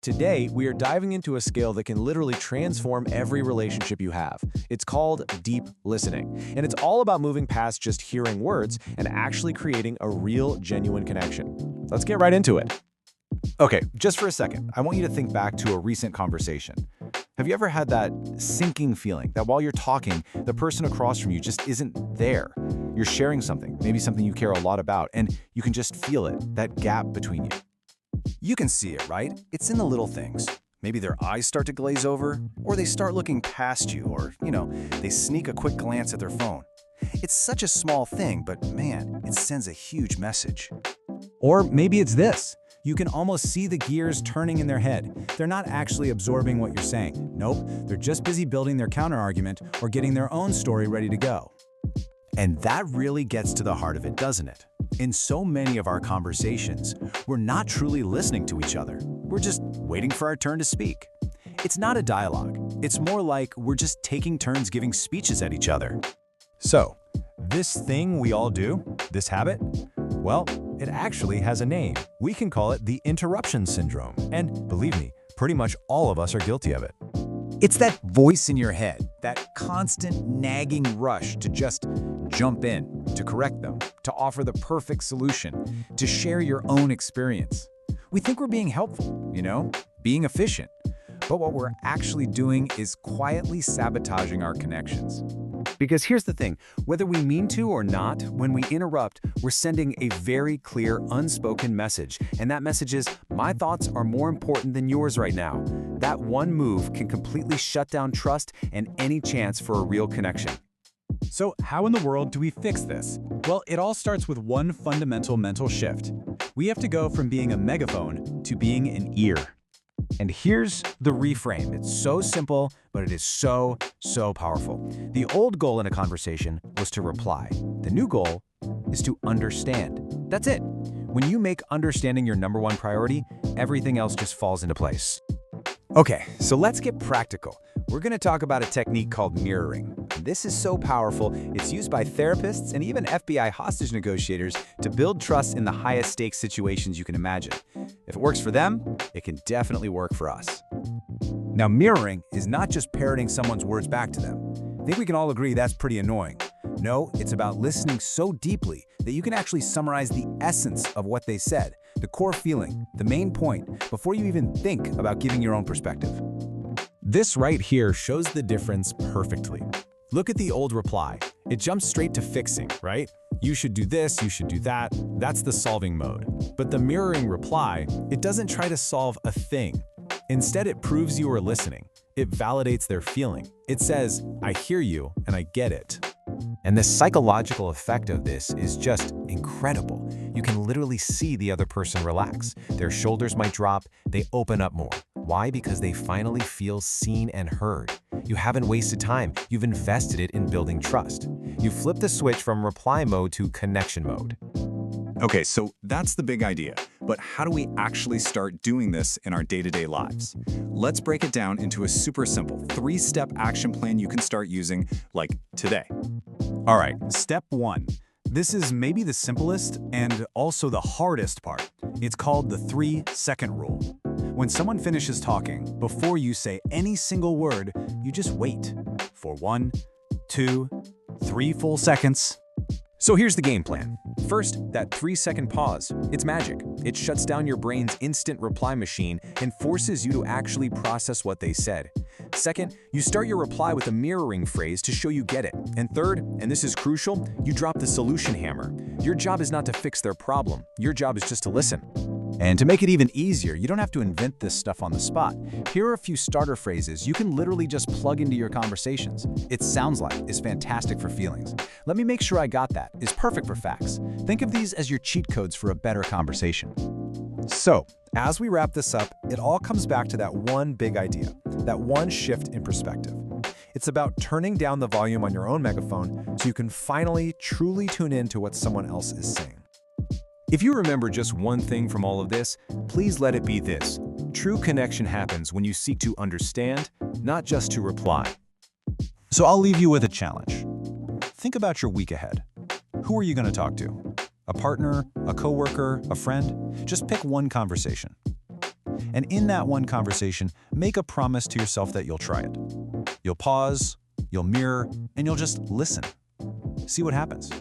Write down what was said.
Today, we are diving into a skill that can literally transform every relationship you have. It's called deep listening, and it's all about moving past just hearing words and actually creating a real, genuine connection. Let's get right into it. Okay, just for a second, I want you to think back to a recent conversation. Have you ever had that sinking feeling that while you're talking, the person across from you just isn't there? You're sharing something, maybe something you care a lot about, and you can just feel it, that gap between you. You can see it, right? It's in the little things. Maybe their eyes start to glaze over, or they start looking past you, or, they sneak a quick glance at their phone. It's such a small thing, but man, it sends a huge message. Or maybe it's this. You can almost see the gears turning in their head. They're not actually absorbing what you're saying. Nope, they're just busy building their counterargument or getting their own story ready to go. And that really gets to the heart of it, doesn't it? In so many of our conversations, we're not truly listening to each other. We're just waiting for our turn to speak. It's not a dialogue. It's more like we're just taking turns giving speeches at each other. So, this thing we all do, this habit, well, it actually has a name. We can call it the interruption syndrome. And believe me, pretty much all of us are guilty of it. It's that voice in your head, that constant nagging rush to just jump in, to correct them, to offer the perfect solution, to share your own experience. We think we're being helpful, being efficient. But what we're actually doing is quietly sabotaging our connections. Because here's the thing, whether we mean to or not, when we interrupt, we're sending a very clear, unspoken message. And that message is, my thoughts are more important than yours right now. That one move can completely shut down trust and any chance for a real connection. So how in the world do we fix this? Well, it all starts with one fundamental mental shift. We have to go from being a megaphone to being an ear. And here's the reframe. It's so simple, but it is so powerful. The old goal in a conversation was to reply. The new goal is to understand. That's it. When you make understanding your number one priority, everything else just falls into place. Okay, so let's get practical. We're going to talk about a technique called mirroring. This is so powerful, it's used by therapists and even FBI hostage negotiators to build trust in the highest stakes situations you can imagine. If it works for them, it can definitely work for us. Now, mirroring is not just parroting someone's words back to them. I think we can all agree that's pretty annoying. No, it's about listening so deeply that you can actually summarize the essence of what they said, the core feeling, the main point, before you even think about giving your own perspective. This right here shows the difference perfectly. Look at the old reply. It jumps straight to fixing, right? You should do this, you should do that. That's the solving mode. But the mirroring reply, it doesn't try to solve a thing. Instead, it proves you are listening. It validates their feeling. It says, I hear you and I get it. And the psychological effect of this is just incredible. You can literally see the other person relax. Their shoulders might drop, they open up more. Why? Because they finally feel seen and heard. You haven't wasted time, you've invested it in building trust. You flip the switch from reply mode to connection mode. Okay, so that's the big idea. But how do we actually start doing this in our day-to-day lives? Let's break it down into a super simple 3-step action plan you can start using, like today. All right, step 1. This is maybe the simplest and also the hardest part. It's called the 3-second rule. When someone finishes talking, before you say any single word, you just wait for 1, 2, 3 full seconds. So here's the game plan. First, that 3-second pause. It's magic. It shuts down your brain's instant reply machine and forces you to actually process what they said. Second, you start your reply with a mirroring phrase to show you get it. And third, and this is crucial, you drop the solution hammer. Your job is not to fix their problem. Your job is just to listen. And to make it even easier, you don't have to invent this stuff on the spot. Here are a few starter phrases you can literally just plug into your conversations. It sounds like is fantastic for feelings. Let me make sure I got that is perfect for facts. Think of these as your cheat codes for a better conversation. So, as we wrap this up, it all comes back to that one big idea, that one shift in perspective. It's about turning down the volume on your own megaphone so you can finally truly tune in to what someone else is saying. If you remember just one thing from all of this, please let it be this. True connection happens when you seek to understand, not just to reply. So I'll leave you with a challenge. Think about your week ahead. Who are you going to talk to? A partner, a coworker, a friend? Just pick one conversation. And in that one conversation, make a promise to yourself that you'll try it. You'll pause, you'll mirror, and you'll just listen. See what happens.